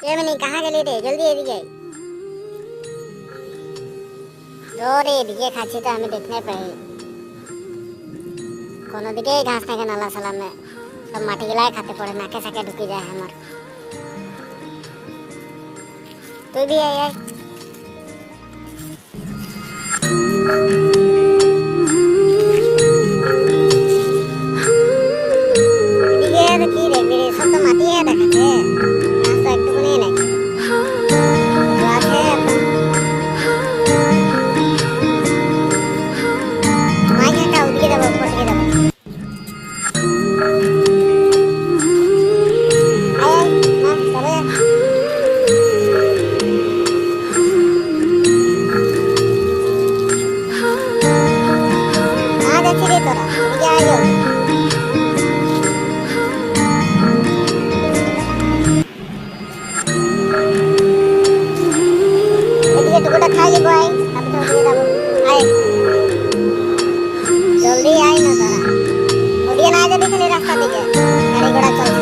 ये मैंने कहाँ गली रे जल्दी এদিকে জোরে এদিকে খাচ্ছি তো আমি দেখতে পাই কোনো দিকে ঘাস থাকে নালা সালামে সব মাটি গিলায় খাতে পড়ে নাকে সাকে ঢুকে যায় আমার তুই भी আয় আয় এদিকে কি রে মেরে সব তো মাটি দেখাচ্ছে ঘাস তো একটুকুনি নাই টুকুটা খাই লিব আই তারপর তো দিয়ে যাবো আয় জলদি আয় না তারা ওদিকে না যাবি খালি রাস্তা দিকে গাড়ি ঘোড়া চলছে